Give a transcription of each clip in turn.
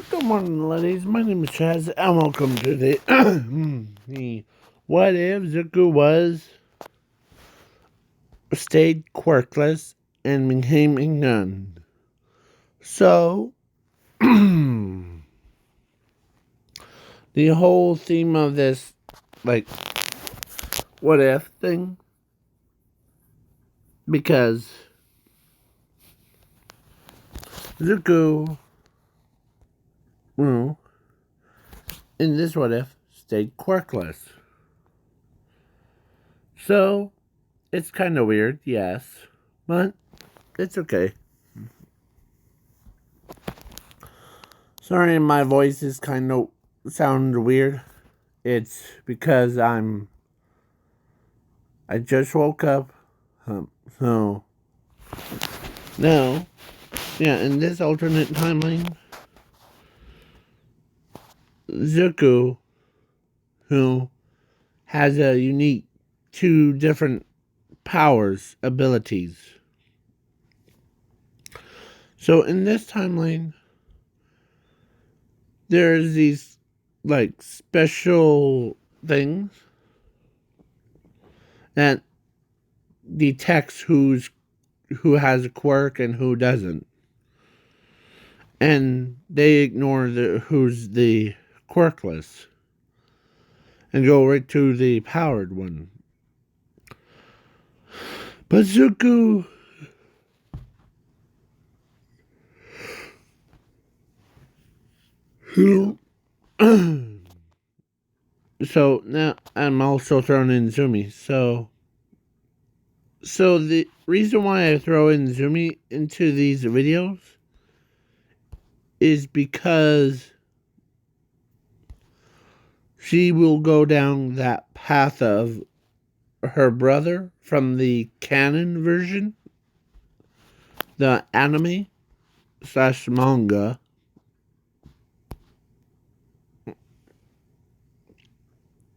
Good morning, ladies. My name is Chaz, and welcome to the the What If Zuko was stayed quirkless and became a nun. So, the whole theme of this, like, what if thing, because Zuko, well, in this what if, stayed quirkless. So, it's kind of weird, yes, but it's okay. Sorry, my voice is kind of sound weird. It's because I just woke up. So now, yeah, in this alternate timeline, Zuko, who has a unique two different powers, abilities. So in this timeline, there's these like special things that detects who has a quirk and who doesn't. And they ignore who's the quirkless and go right to the powered one. But Zuko so now I'm also throwing in Zumi. So the reason why I throw in Zumi into these videos is because she will go down that path of her brother from the canon version, the anime / manga.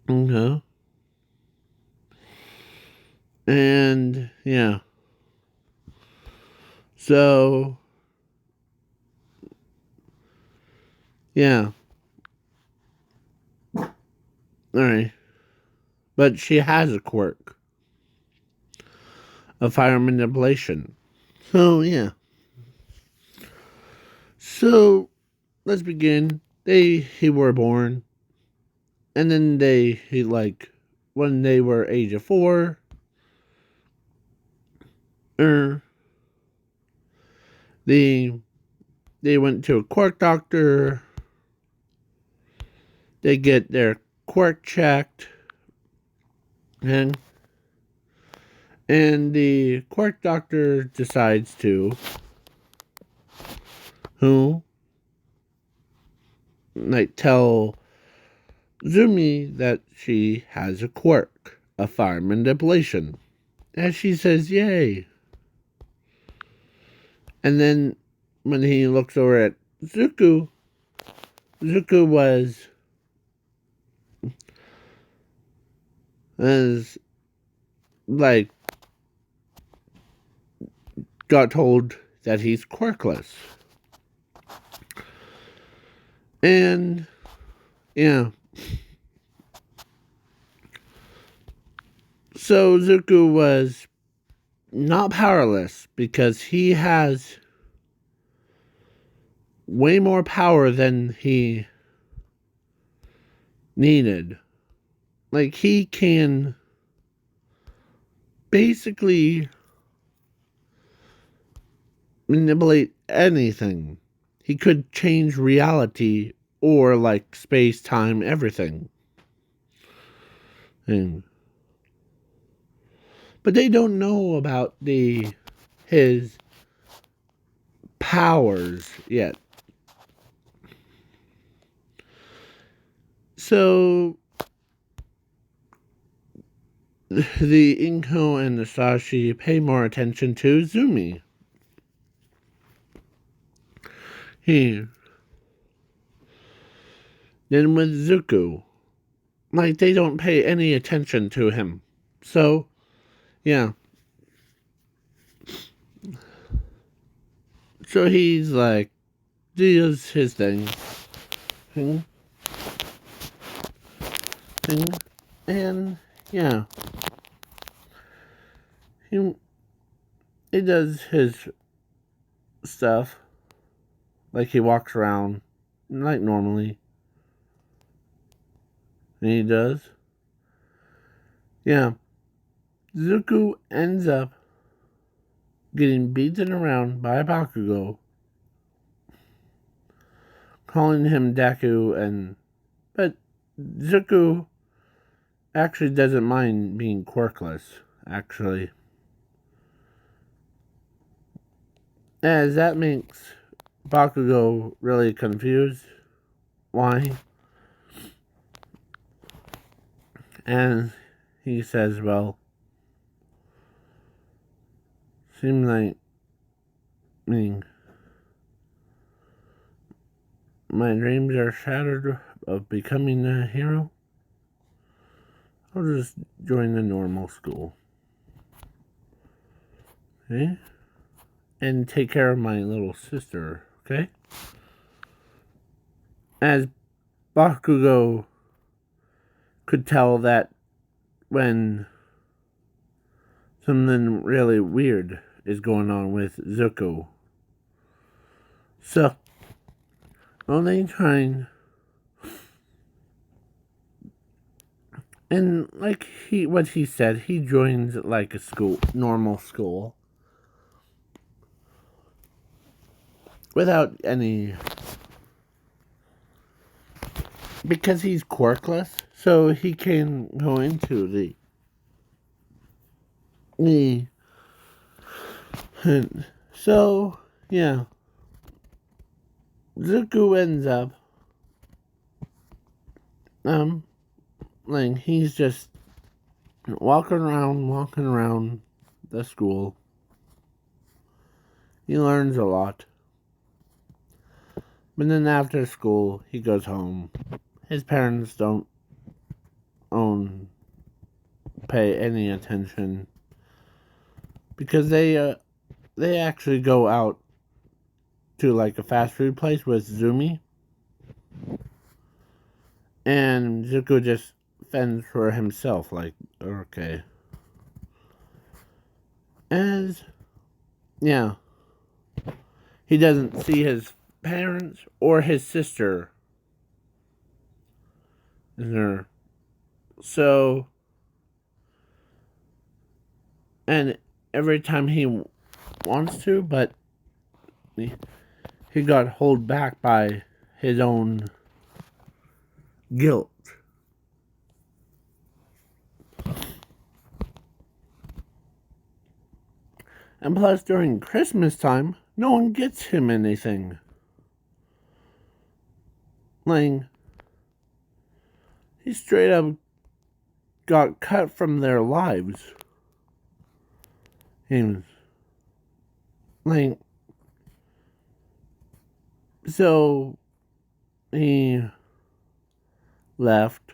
Okay. And yeah. So yeah. Alright. But she has a quirk of fire manipulation. So yeah. So let's begin. He were born. And then when they were age of 4, they went to a quirk doctor. They get their quirk checked. And the quirk doctor decides to tell Zumi that she has a quirk of fire manipulation. And she says, yay. And then when he looks over at Zuko got told that he's quirkless. And yeah. So Zuko was not powerless because he has way more power than he needed. Like, he can basically manipulate anything. He could change reality or like space, time, everything. But they don't know about his powers yet. So the Inko and the Sashi pay more attention to Zumi. Then with Zuko, like, they don't pay any attention to him. So, yeah. So he's like, does his thing. thing, and yeah, he he does his stuff like he walks around like normally, and he does. Yeah, Zuko ends up getting beaten around by Bakugo, calling him Deku, but Zuko actually doesn't mind being quirkless, actually. As that makes Bakugo really confused. Why? And he says, well, seems like, my dreams are shattered of becoming a hero. I'll just join the normal school. Okay? And take care of my little sister, okay? As Bakugo could tell that when something really weird is going on with Zuko. So, only trying, and like what he said, he joins like a school, normal school, without any, because he's quirkless, so he can go into the, so, yeah, Zuko ends up, like, he's just walking around the school. He learns a lot. But then after school, he goes home. His parents don't pay any attention because they actually go out to like a fast food place with Zumi, and Zuko just fends for himself. Like, okay, as yeah, he doesn't see his parents or his sister. So, and every time he wants to, but he got held back by his own guilt. And plus, during Christmas time, no one gets him anything. Like, he straight up got cut from their lives. And, like, so he left,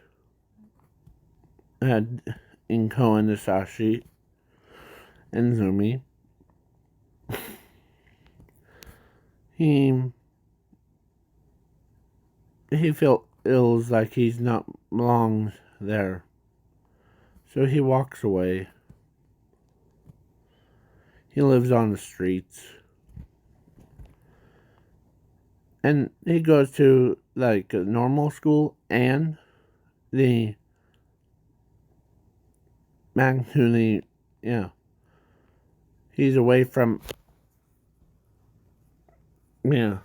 had Inko and Sashi and Zumi. He felt feels like he's not belongs there. So he walks away. He lives on the streets. And he goes to like a normal school and the Mancuni, yeah. He's away from, yeah.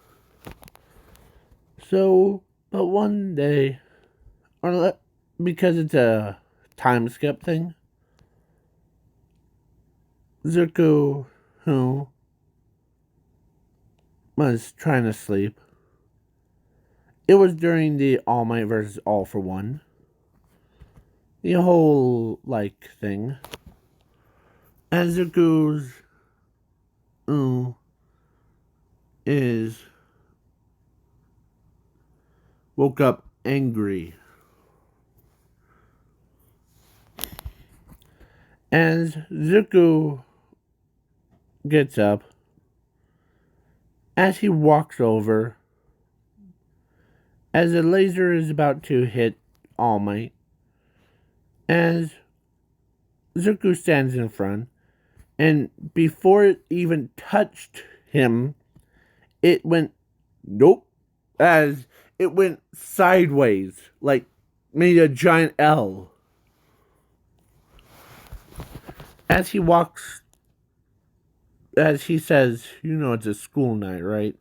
So, but one day, because it's a time skip thing, Zuko, who was trying to sleep, it was during the All Might versus All for One, the whole, like, thing, and Zuko's, is woke up angry. As Zuko gets up, as he walks over, as the laser is about to hit All Might, as Zuko stands in front, and before it even touched him, it went nope, as it went sideways, like made a giant L. As he walks, as he says, you know it's a school night, right?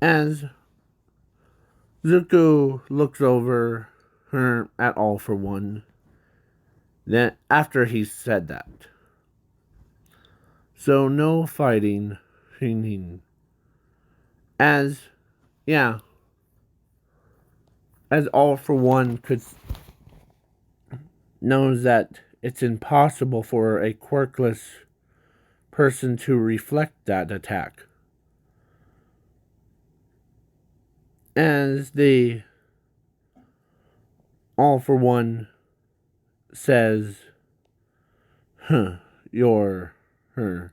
As Zuko looks over her at All for One, then after he said that. So no fighting. As, yeah, as All for One knows that it's impossible for a quirkless person to reflect that attack. As the All for One says, you're her.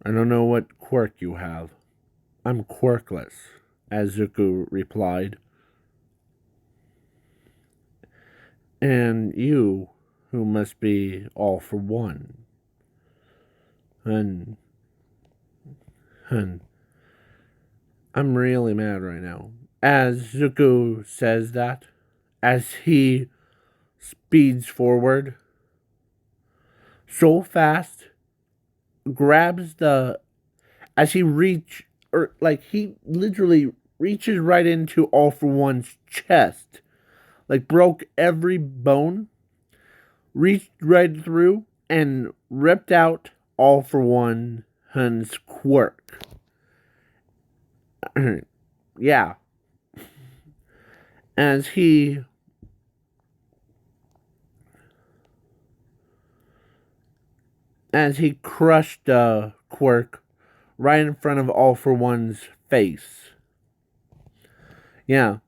I don't know what quirk you have. I'm quirkless, as Zuko replied. And you, who must be All for One. Hun. I'm really mad right now. As Zuko says that, as he speeds forward so fast, grabs as he he literally reaches right into All for One's chest, like broke every bone, reached right through, and ripped out All for One's quirk. Yeah. As he crushed the quirk right in front of All for One's face. Yeah.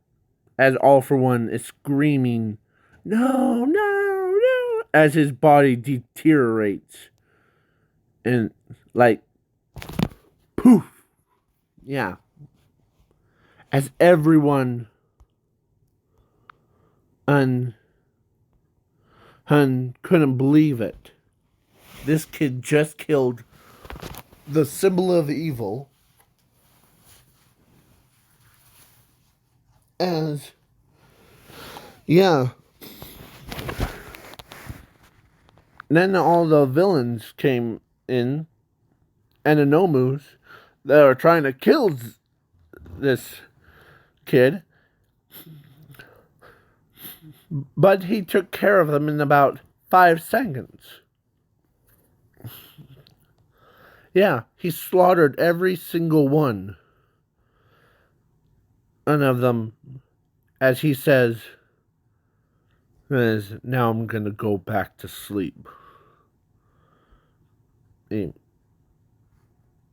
As All for One is screaming, no, no, no, as his body deteriorates. And, like, poof. Yeah. As everyone couldn't believe it. This kid just killed the symbol of evil. As, yeah. Then all the villains came in, and the Nomus that are trying to kill this kid. But he took care of them in about 5 seconds. Yeah, he slaughtered every single one of them, as he says, now I'm gonna go back to sleep.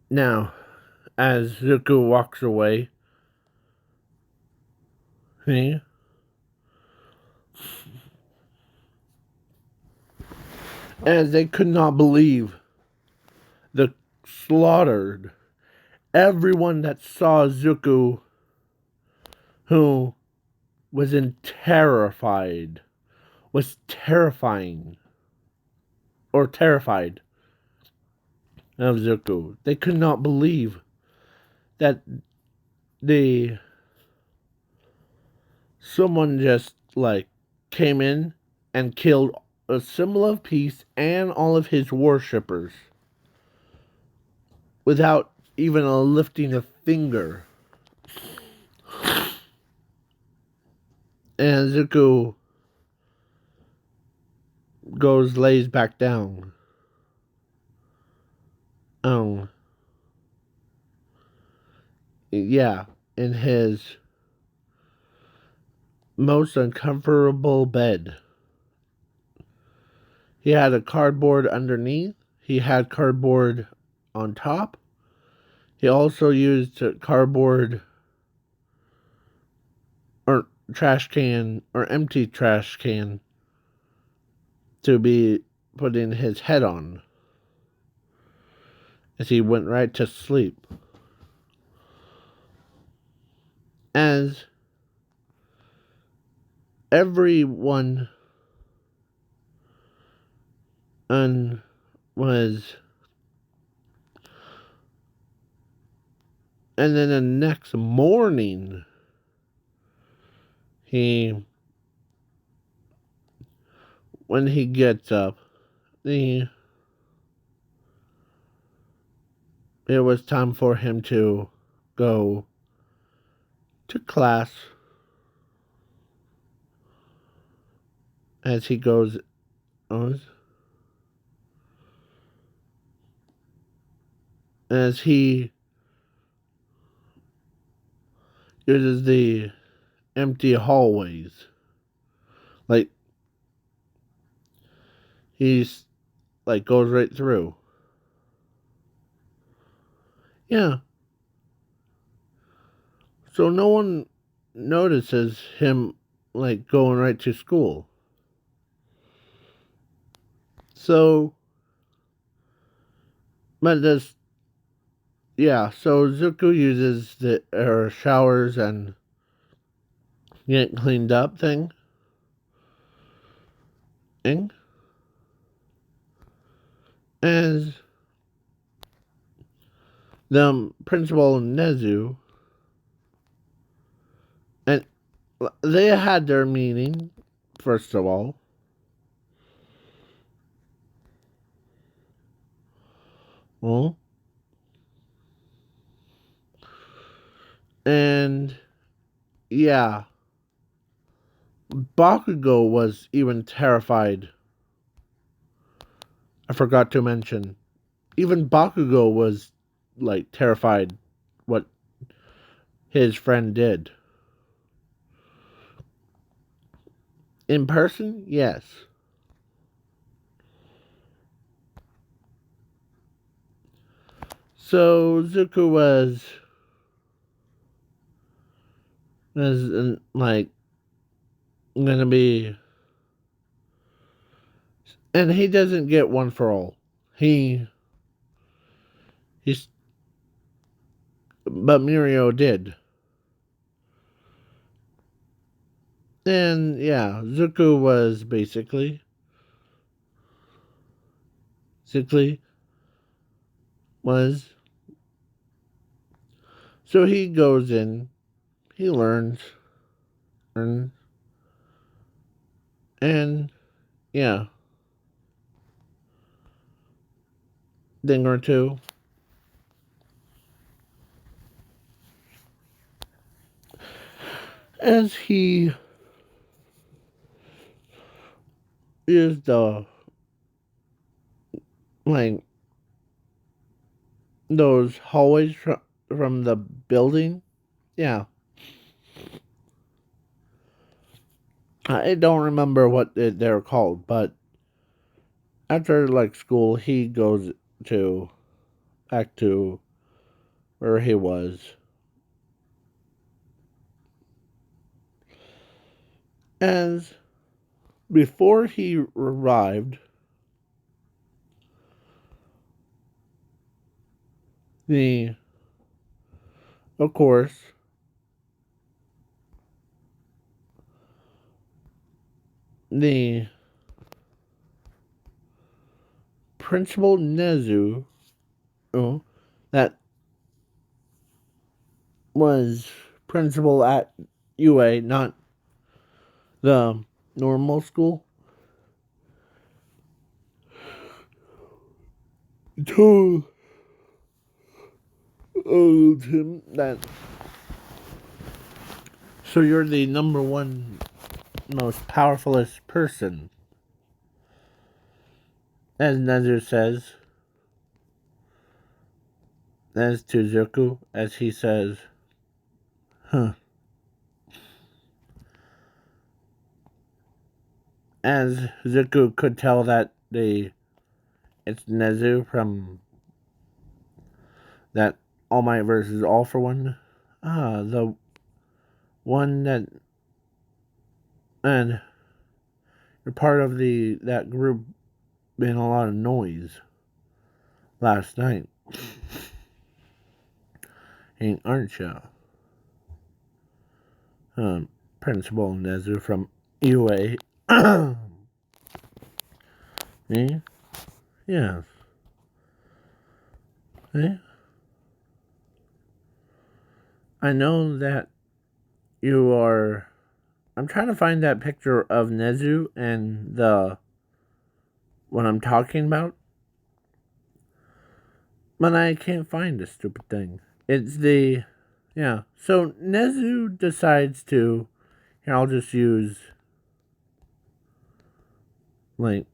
Now, as Zuko walks away, as they could not believe the slaughtered everyone that saw Zuko, who was terrified of Zuko. They could not believe that someone just came in and killed a symbol of peace and all of his worshippers without even lifting a finger. And Zuko lays back down. Yeah, in his most uncomfortable bed. He had a cardboard underneath. He had cardboard on top. He also used a cardboard or trash can or empty trash can to be putting his head on. as he went right to sleep. As everyone was, and then the next morning, when he gets up, it was time for him to go to class. As he goes, as he uses the empty hallways, like he's like goes right through. Yeah. So no one notices him like going right to school. So, but this, yeah. So Zuko uses the showers and get cleaned up thing. As the principal Nezu, and they had their meeting. First of all, well, and yeah, Bakugo was even terrified. I forgot to mention. Even Bakugo was like terrified what his friend did. In person, yes. So Zuko was like gonna be, and he doesn't get one for all. He's, but Mirio did. And yeah, Zuko was basically was. So he goes in, he learns, and yeah, thing or two. As he used the like those hallways from the building. Yeah. I don't remember what they're called, but after like school, he goes to back to where he was. As before he arrived, the of course the principal Nezu, oh, that was principal at UA, not the normal school, told him that, so you're the number one most powerfulest person, as Nezu says, as to Zuko, as he says, huh. As Zuko could tell that it's Nezu from that All Might versus All for One. The one that, and you're part of that group, being a lot of noise last night. Aren't you? Principal Nezu from UA. Me? Yes. Eh? I know that you are. I'm trying to find that picture of Nezu and the what I'm talking about, but I can't find the stupid thing. It's the yeah. So Nezu decides to. Here, I'll just use like.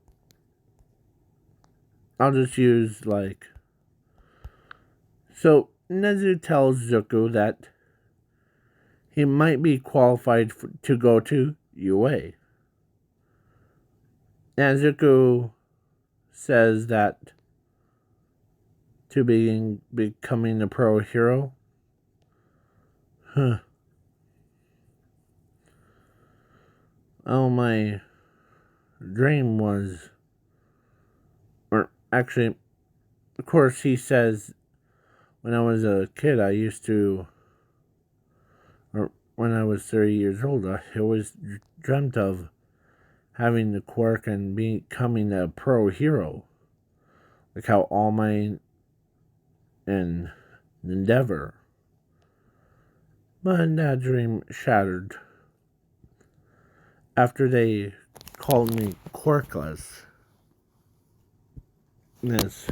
I'll just use like. So Nezu tells Zuko that he might be qualified to go to UA. And Zuko says that to becoming a pro hero. Huh. Oh, my dream was, or actually, of course, he says when I was a kid, I used to, or when I was 30 years old, I always dreamt of having the quirk and becoming a pro hero. Like how All Might and Endeavor. But that dream shattered after they called me Quirkless. Yes.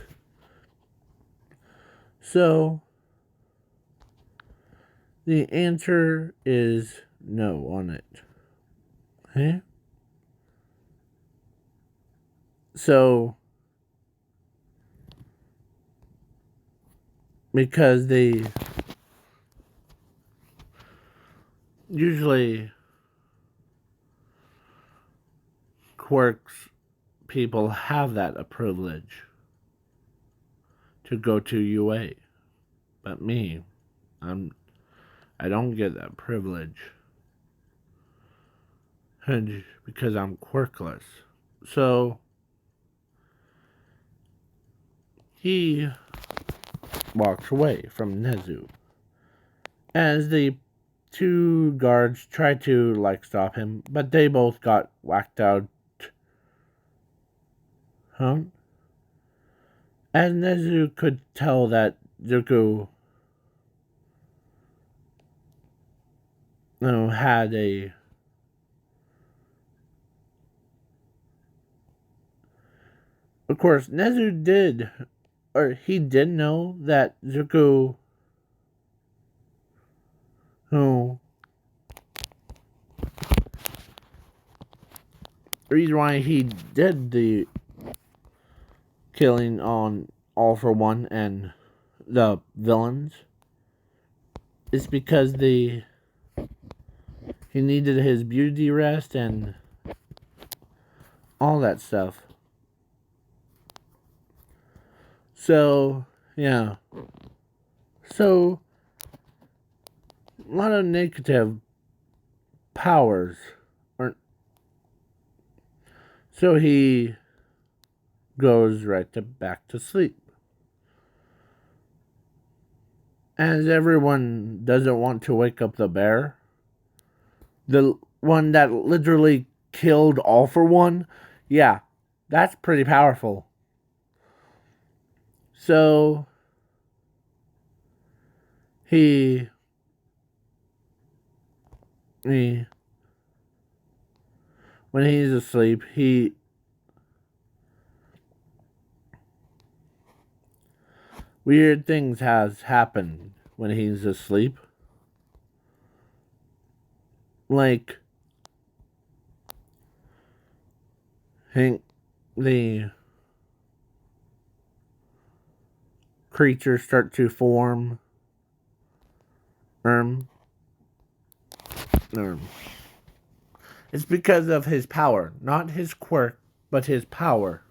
So, the answer is no on it. Okay? So, because they usually quirks people have that a privilege to go to UA. But me, I don't get that privilege. And because I'm quirkless. So he walks away from Nezu. As the two guards try to stop him, but they both got whacked out. Huh? As Nezu could tell that Zuko had a of course Nezu did or he did know that Zuko the reason why he did the killing on All for One and the villains is because he needed his beauty rest and all that stuff. So, yeah. So, a lot of negative powers. So he goes back to sleep. As everyone doesn't want to wake up the bear, the one that literally killed All for One, yeah, that's pretty powerful. So he when he's asleep, weird things has happened when he's asleep. Like the creatures start to form. It's because of his power, not his quirk, but his power.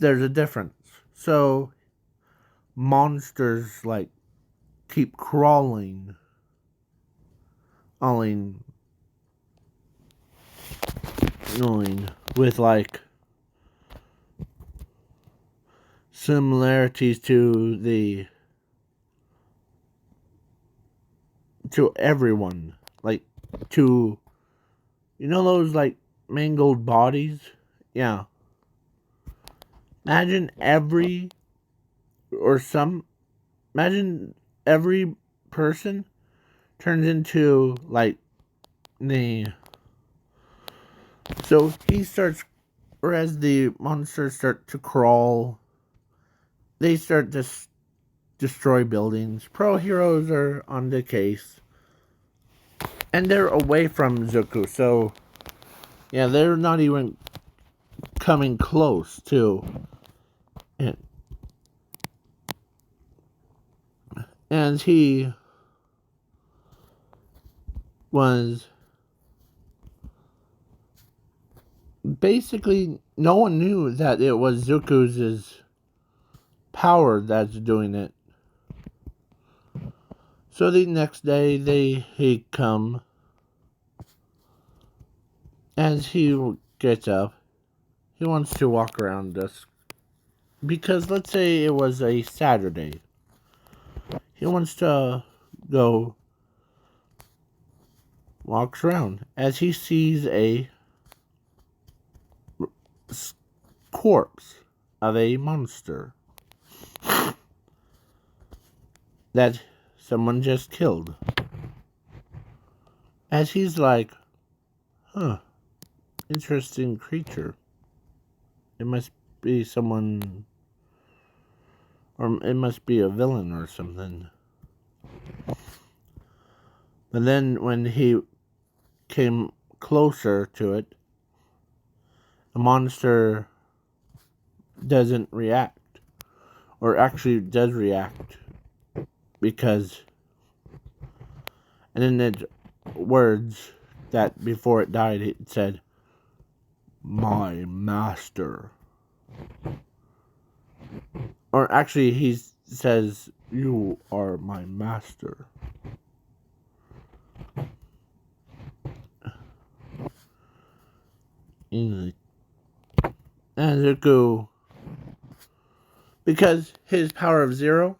There's a difference. So monsters keep crawling with similarities to everyone. Like, to, you know those, like, mangled bodies? Yeah. Imagine or some, imagine every person turns into, like, the, so he starts, or as the monsters start to crawl, they start to destroy buildings. Pro heroes are on the case. And they're away from Zuko, so yeah, they're not even coming close to it. And he was basically, no one knew that it was Zuko's power that's doing it. So the next day he come, as he gets up, he wants to walk around us, because let's say it was a Saturday. He wants to go walks around as he sees a corpse of a monster that someone just killed. As he's like, huh, interesting creature. It must be someone, or it must be a villain or something. But then when he came closer to it, the monster doesn't react. Or actually does react. Because, and in its words that before it died, it said, "My master." Or actually, he says, "You are my master." And Zuko, because his power of 0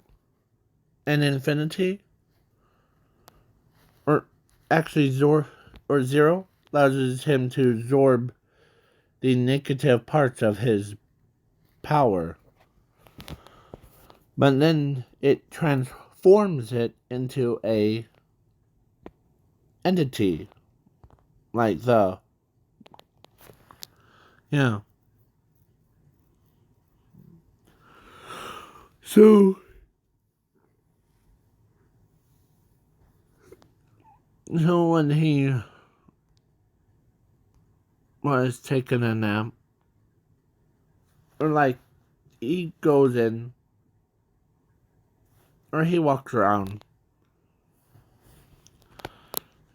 and infinity, or actually or 0, allows him to absorb the negative parts of his power. But then it transforms it into a entity. Like yeah. So when he was taking a nap, or like, he goes in, or he walks around,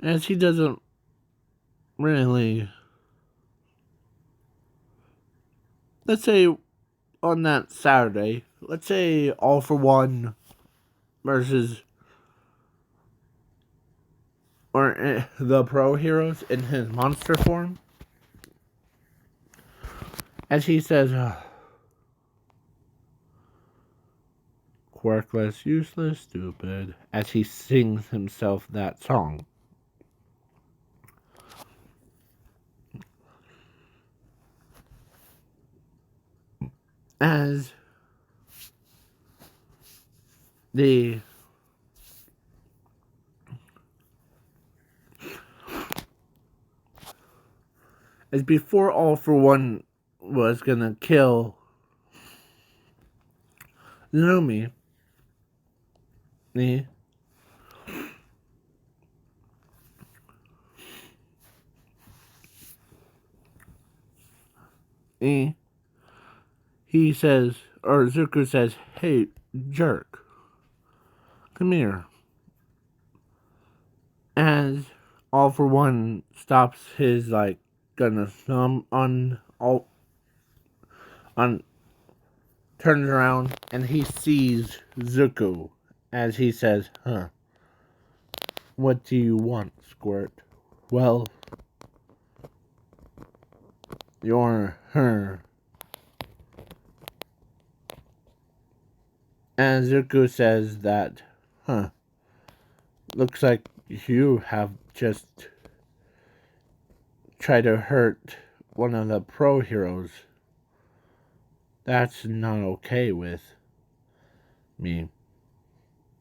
as he doesn't really, let's say on that Saturday, let's say All for One versus, or the pro heroes in his monster form, as he says, "Quirkless, useless, stupid," as he sings himself that song. As the as before All for One was gonna kill Lumi, he says, or Zuko says, "Hey, jerk, come here." As All for One stops his, like, gonna thumb on turns around, and he sees Zuko, as he says, "Huh, what do you want, Squirt?" "Well, you're her." And Zuko says that, looks like you have just tried to hurt one of the pro heroes. That's not okay with me.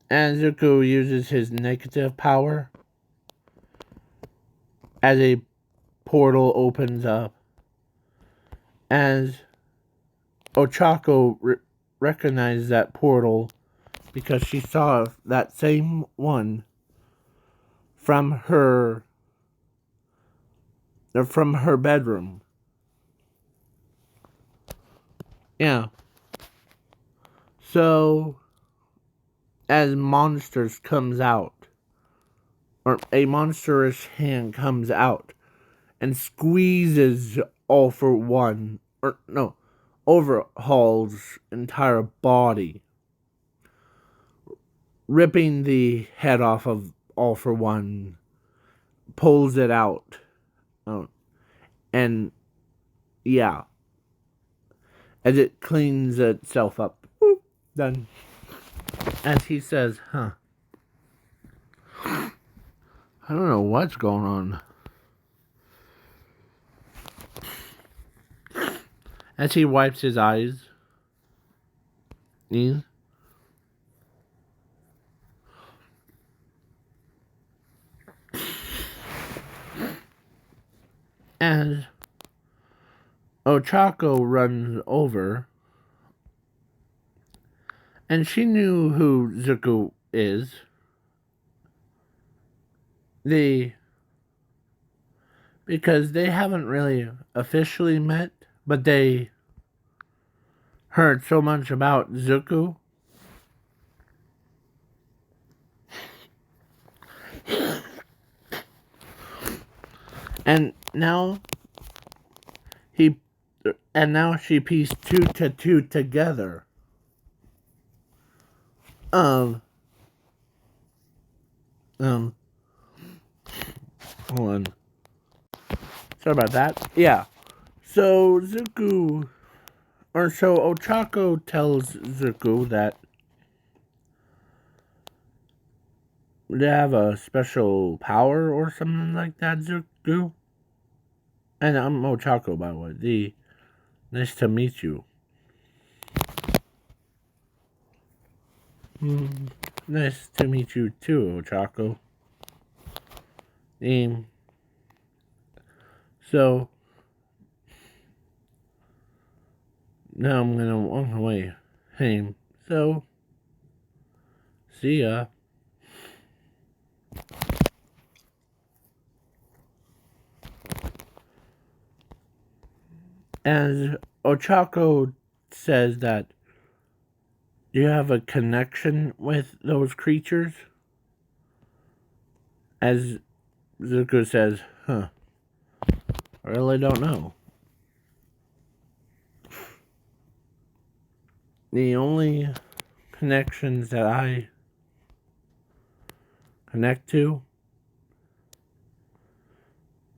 And Zuko uses his negative power as a portal opens up. As Ochako recognized that portal because she saw that same one from her bedroom. Yeah. So as monsters comes out, or a monstrous hand comes out and squeezes All for One, or no, overhauls entire body, ripping the head off of All for One, pulls it out, and yeah, as it cleans itself up, done. As he says, I don't know what's going on. As he wipes his eyes, as Ochako runs over, and she knew who Zuko is. Because they haven't really officially met, but they heard so much about Zuko. And now she pieced two to two together. Hold on. Sorry about that. Yeah. So Ochako tells Zuko that they have a special power or something like that, Zuko. And I'm Ochako, by the way. Nice to meet you. Nice to meet you too, Ochako. So now I'm gonna walk away. Hey, so see ya. As Ochako says that you have a connection with those creatures, as Zuko says, I really don't know. The only connections that I connect to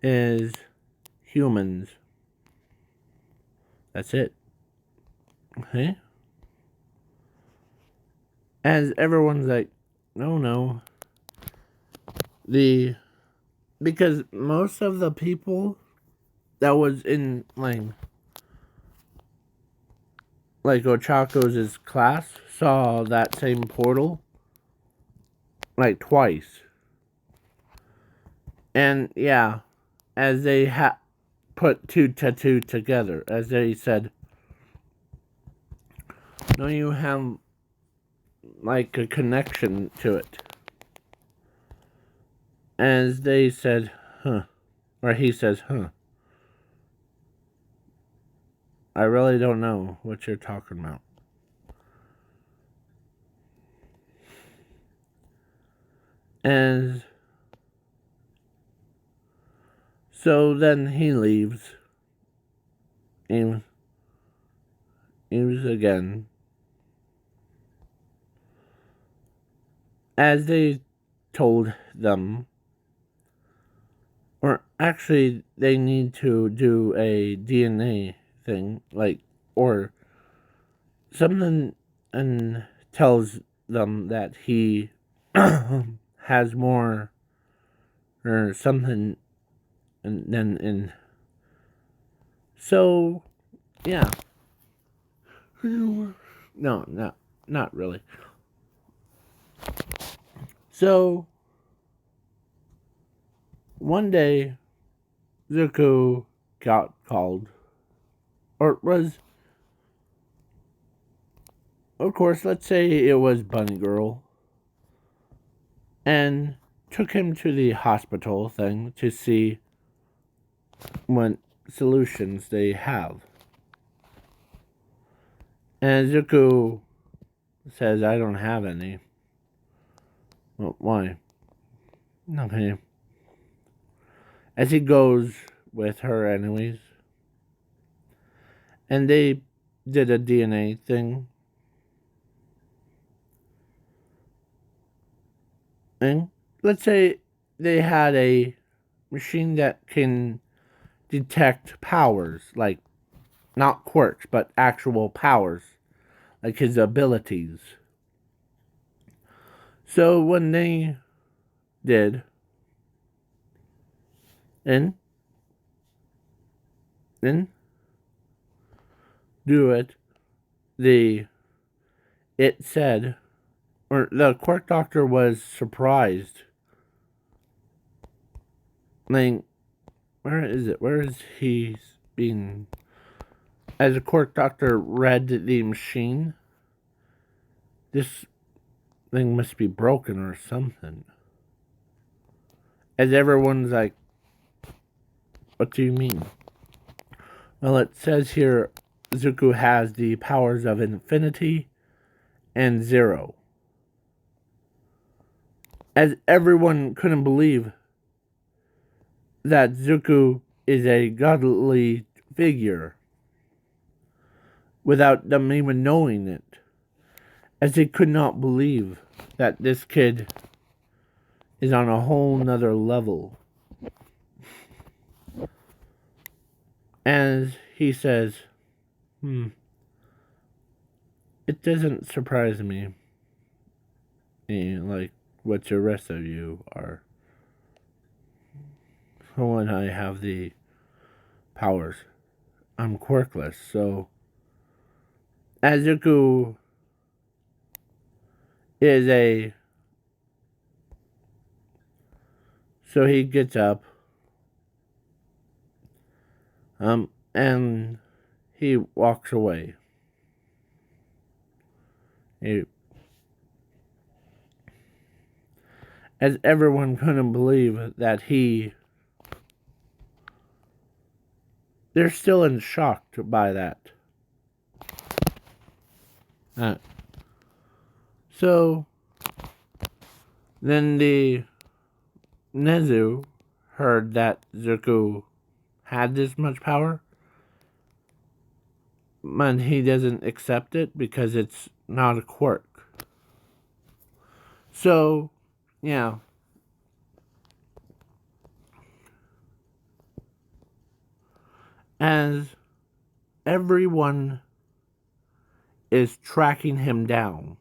is humans. That's it. Okay? As everyone's like, no. Because most of the people that was in like Ochako's class saw that same portal like twice. And yeah, as they put two to two together, as they said, no, you have like a connection to it. As they said, or he says, I really don't know what you're talking about. And so then he leaves. And again. As they told them, or actually they need to do a DNA thing, or something, and tells them that he has more or something than in. So, yeah. No, not really. So, one day, Zuko got called, or was, of course, let's say it was Bunny Girl, and took him to the hospital thing to see what solutions they have. And Zuko says, I don't have any. Well, why? Okay. As he goes with her anyways. And they did a DNA thing. And let's say they had a machine that can detect powers, like not quirks, but actual powers, like his abilities. So when they did, and do it, it said, or the quirk doctor was surprised. Like, where is it? Where is he being? As the quirk doctor read the machine, this thing must be broken or something. As everyone's like, what do you mean? Well, it says here Zuko has the powers of infinity and zero. As everyone couldn't believe that Zuko is a godly figure without them even knowing it. As they could not believe that this kid is on a whole nother level. As he says, it doesn't surprise me. Like what the rest of you are. When I have the powers, I'm quirkless, so as Zuko is a. So he gets up, and he walks away. As everyone couldn't believe that they're still in shock by that. So then the Nezu heard that Zuko had this much power, but he doesn't accept it because it's not a quirk. So, yeah. As everyone is tracking him down,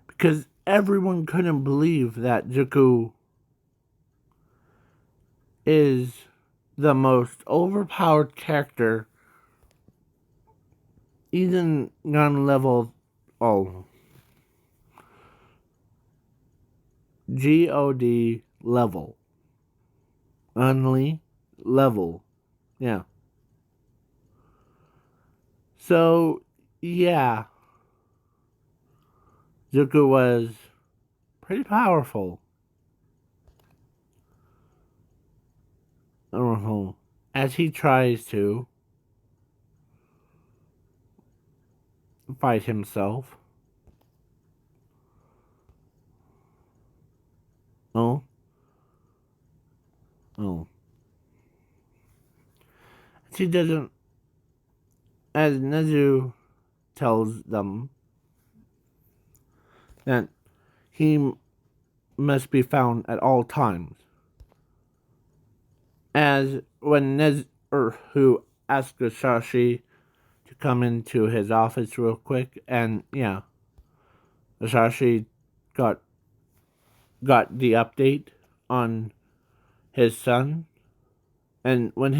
because everyone couldn't believe that Zuko is the most overpowered character, even on level God level. Only level. Yeah. So, yeah. Zuko was pretty powerful. As he tries to fight himself. Oh. She doesn't. As Nezu tells them that he must be found at all times. As when who asks Shashi to come into his office real quick, and yeah, Musashi got the update on his son, and when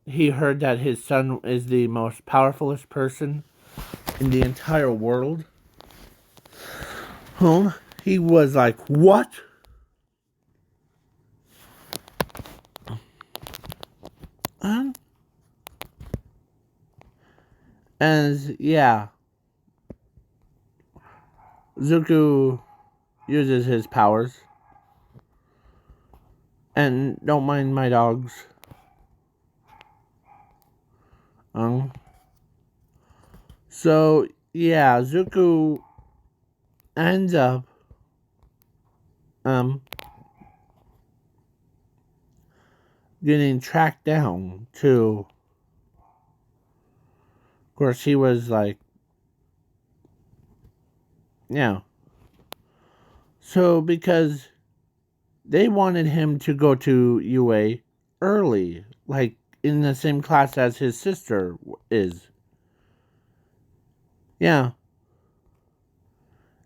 he heard that his son is the most powerfulest person in the entire world, he was like, what? And yeah, Zuko uses his powers. And don't mind my dogs. So yeah, Zuko ends up getting tracked down to, of course he was like, yeah. So because they wanted him to go to UA early, like in the same class as his sister is. Yeah.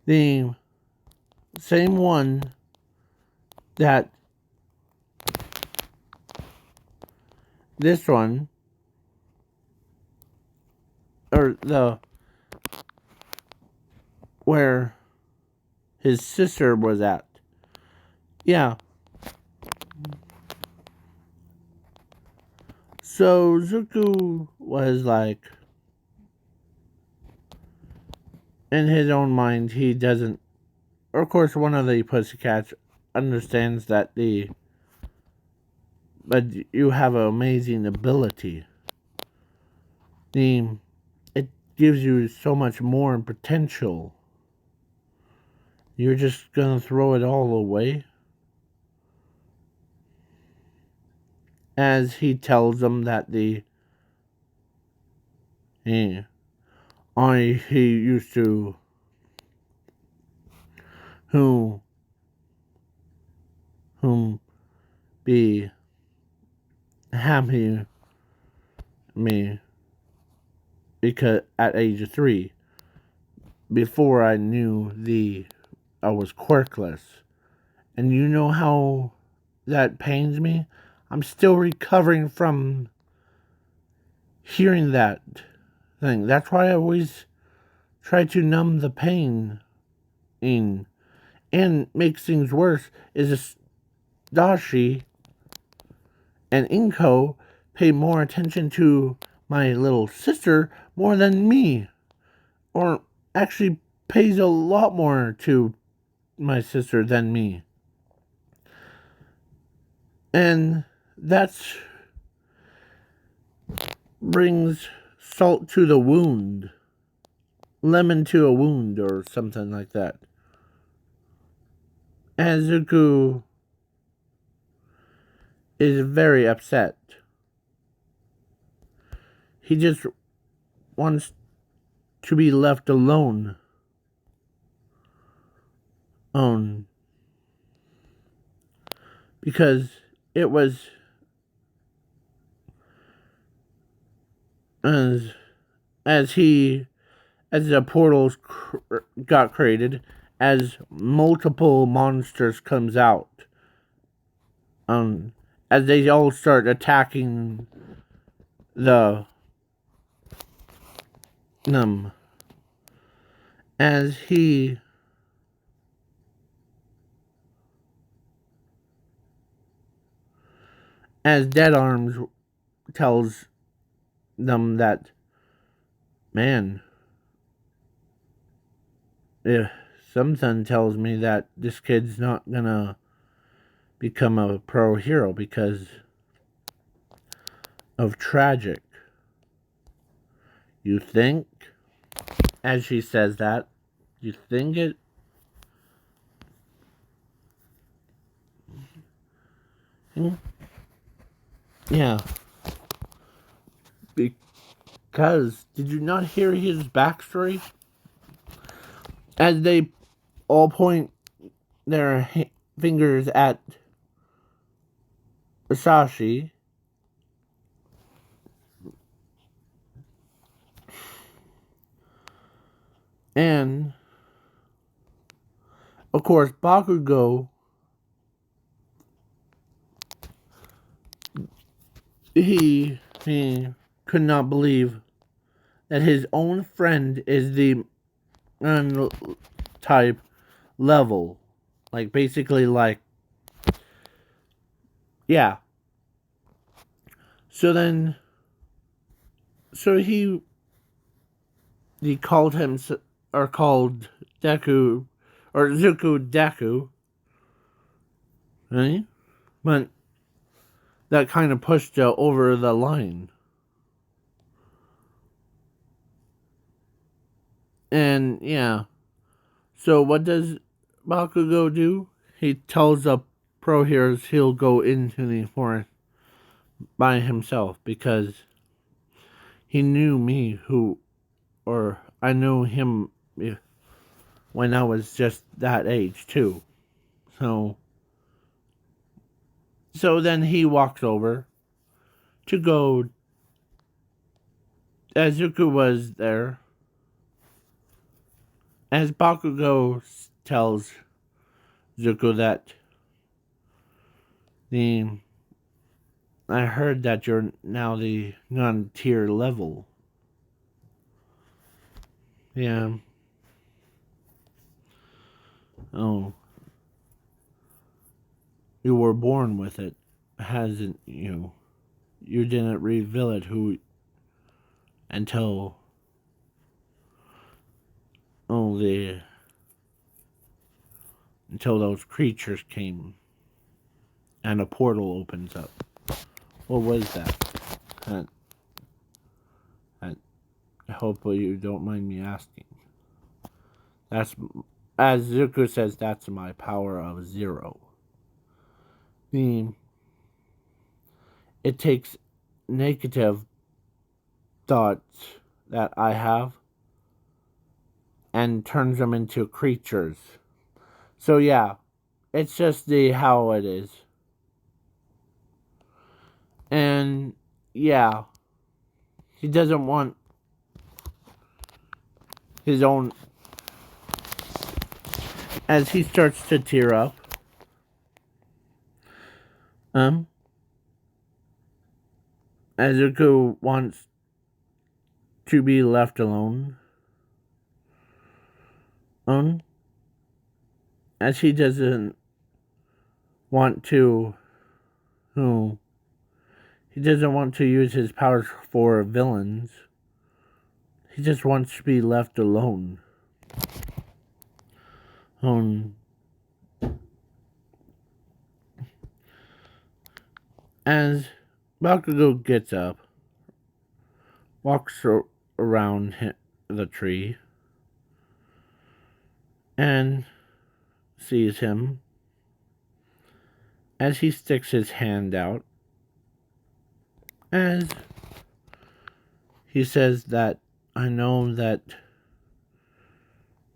The same one that this one, or the, where his sister was at. Yeah. So Zuko was like, in his own mind, he doesn't. Of course, one of the pussycats understands that but you have an amazing ability. It gives you so much more potential. You're just gonna throw it all away? As he tells them that he used to, whom be happy me, because at age 3, before I knew I was quirkless. And you know how that pains me? I'm still recovering from hearing that thing. That's why I always try to numb the pain. And makes things worse is Dashi and Inko pay more attention to my little sister more than me. Or actually pays a lot more to my sister than me. And that's brings salt to the wound. Lemon to a wound, or something like that. And Zuko is very upset. He just wants to be left alone. Because it was as the portals got created, as multiple monsters comes out, as they all start attacking the as Dead Arms tells them that, man, if something tells me that this kid's not gonna become a pro hero because of tragic. You think? As she says that, you think it? Yeah. Because, did you not hear his backstory? As they all point their fingers at Musashi, And, of course, Bakugo, he could not believe that his own friend is the type level. Like, basically, like, yeah. So then, he called him, or called Deku, or Zuko Deku, right? But that kind of pushed it over the line. And, yeah. So what does Bakugo do? He tells the pro heroes he'll go into the forest by himself because he knew me or I knew him when I was just that age too. So then he walks over to go, as Zuko was there, as Bakugo tells Zuko that I heard that you're now the non-tier level. Yeah. Oh. You were born with it, hasn't you? You didn't reveal it until until those creatures came and a portal opens up. What was that? I hope you don't mind me asking. That's, as Zuko says, that's my power of 0. It takes negative thoughts that I have and turns them into creatures. So yeah, it's just how it is. And yeah, he doesn't want his own, as he starts to tear up. Azuko wants to be left alone. As he doesn't want to, he doesn't want to use his powers for villains. He just wants to be left alone. As Bakugo gets up, walks around the tree, and sees him, as he sticks his hand out, as he says that, I know that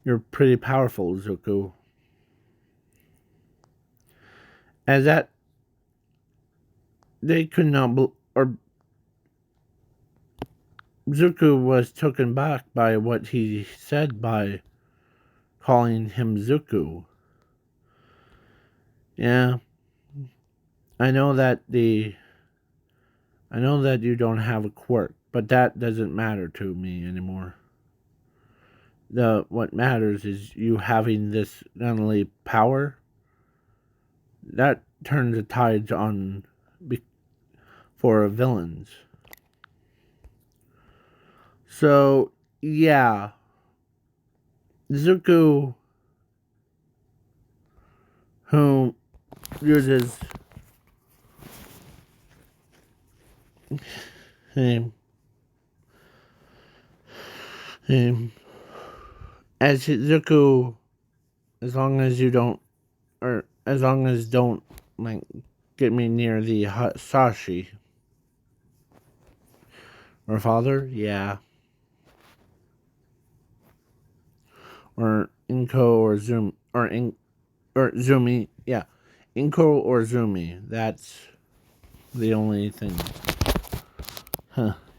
you're pretty powerful, Zuko. As that, they could not, or Zuko was taken back by what he said by calling him Zuko. Yeah, I know that you don't have a quirk, but that doesn't matter to me anymore. What matters is you having this not only power, that turns the tides on for villains. So yeah, Zuko, who uses as Zuko, as long as you don't, or as long as don't like get me near the Sashi or father, yeah, or Inko or Zoom or Zumi, yeah, Inko or Zumi. That's the only thing.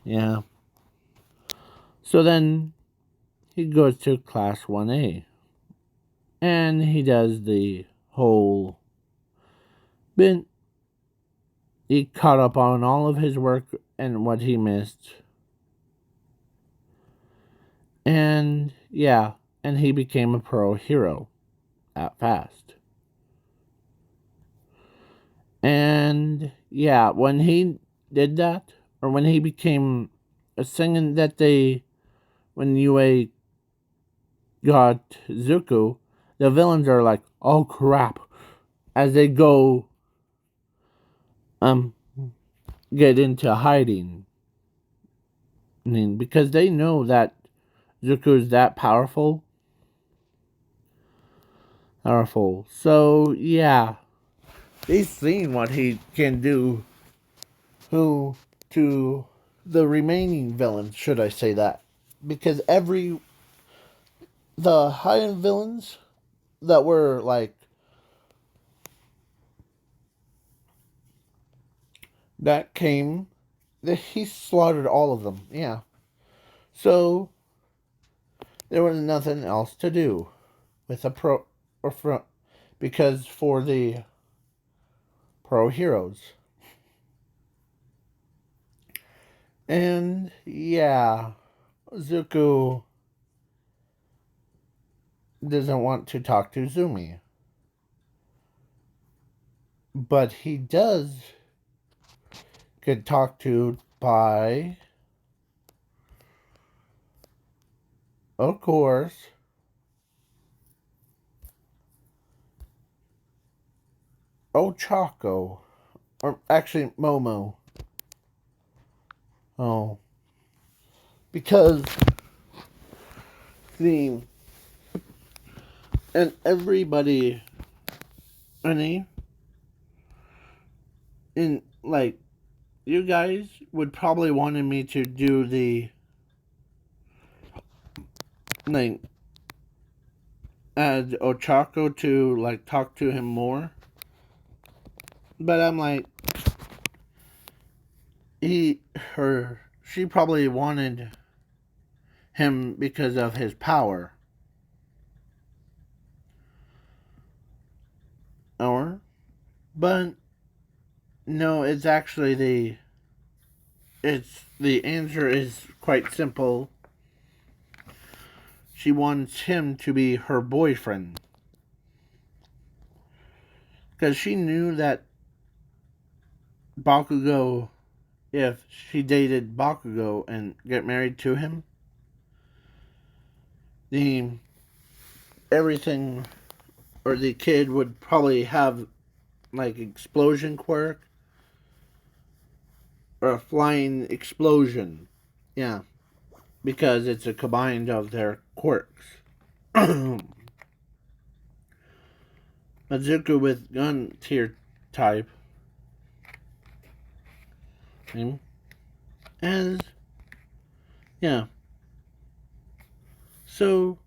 Yeah. So then he goes to class 1A. And he does the whole bit. He caught up on all of his work and what he missed. And yeah, and he became a pro hero at fast. And yeah, when he did that, or when he became a singing that when UA got Zuko, the villains are like, oh crap, as they go get into hiding. I mean, because they know that Zuko is that powerful. So yeah, they've seen what he can do to the remaining villains, should I say that? Because the high-end villains that were like that came, he slaughtered all of them. Yeah. So there was nothing else to do with a pro or front because for the pro heroes. And yeah, Zuko doesn't want to talk to Zumi. But he does get talked to by, of course, Ochako. Or actually, Momo. Oh. Because the. And everybody. In like, you guys would probably wanted me to do the. Like, add Ochako to, like, talk to him more. But I'm like. She probably wanted him because of his power. But no, it's actually the answer is quite simple. She wants him to be her boyfriend. Because she knew that Bakugo, if she dated Bakugo and get married to him, everything, or the kid would probably have like explosion quirk or a flying explosion. Yeah, because it's a combined of their quirks. Azuka with gun tier type. As yeah. So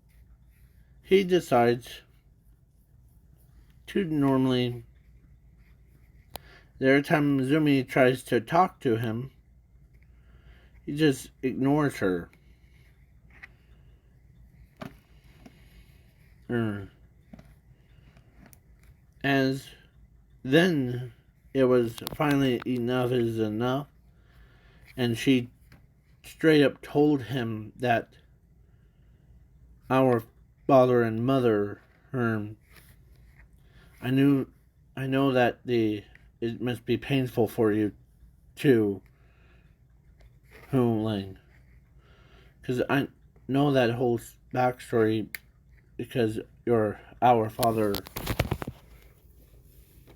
he decides to normally every time Zumi tries to talk to him, he just ignores her. As then it was finally enough is enough, and she straight up told him that our father and mother, I know that it must be painful for you too, Ling, because I know that whole backstory because our father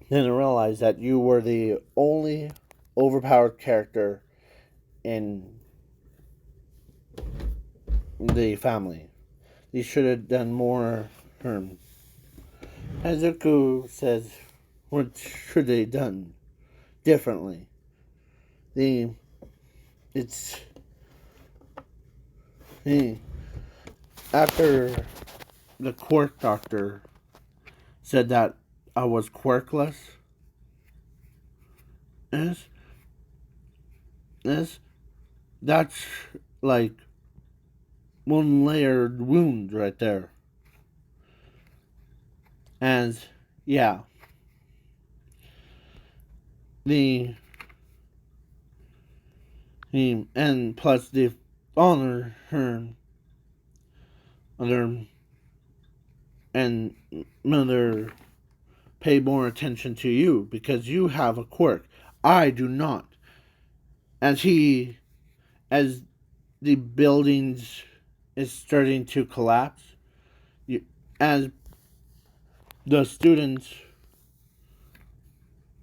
didn't realize that you were the only overpowered character in the family. You should have done more. Azuku says, what should they have done differently? After the quirk doctor said that I was quirkless, that's like one layered wound right there. As, yeah, the and plus the honor her mother and mother pay more attention to you because you have a quirk. I do not. As as the buildings is starting to collapse, as the students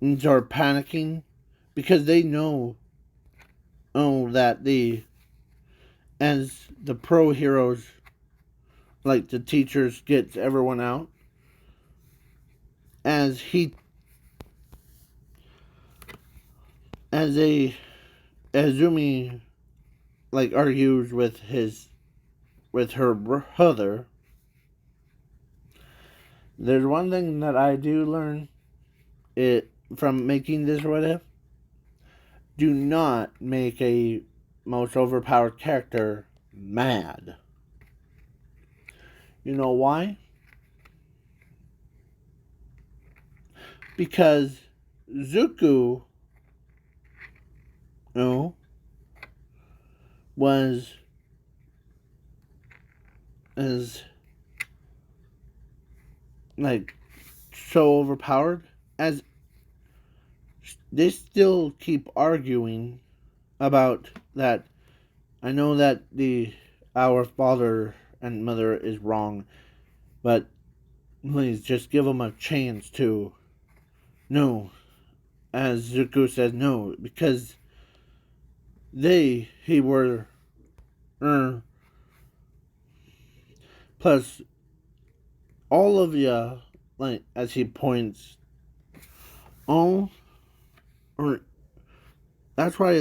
are panicking because they know that as the pro heroes, like the teachers, gets everyone out, as Azumi like argues with her brother. There's one thing that I do learn it from making this what if. Do not make a most overpowered character mad. You know why? Because Zuko, was as like so overpowered as they still keep arguing about that. I know that our father and mother is wrong, but please just give them a chance to. No, as Zuko says, no, because he were, plus all of you, like as he points, all, or that's why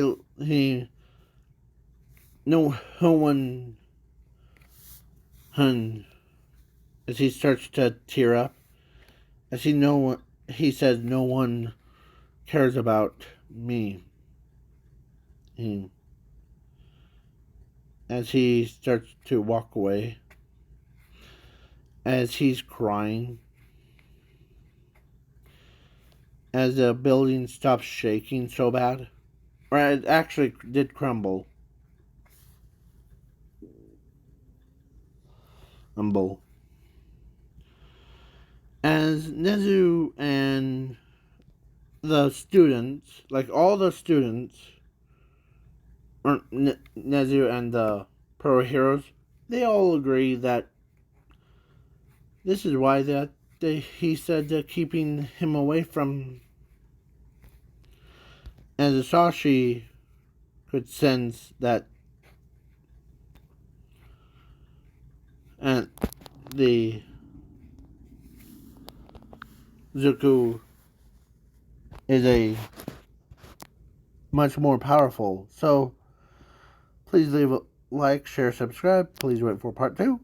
no one, as he starts to tear up, as he says, no one cares about me. As he starts to walk away, as he's crying, as the building stops shaking so bad, or it actually did crumble. As Nezu and the students, like all the students, or Nezu and the pro heroes, they all agree that this is why he said they're keeping him away from. As Asashi could sense that, and the Zuko is a much more powerful. So please leave a like, share, subscribe. Please wait for part 2.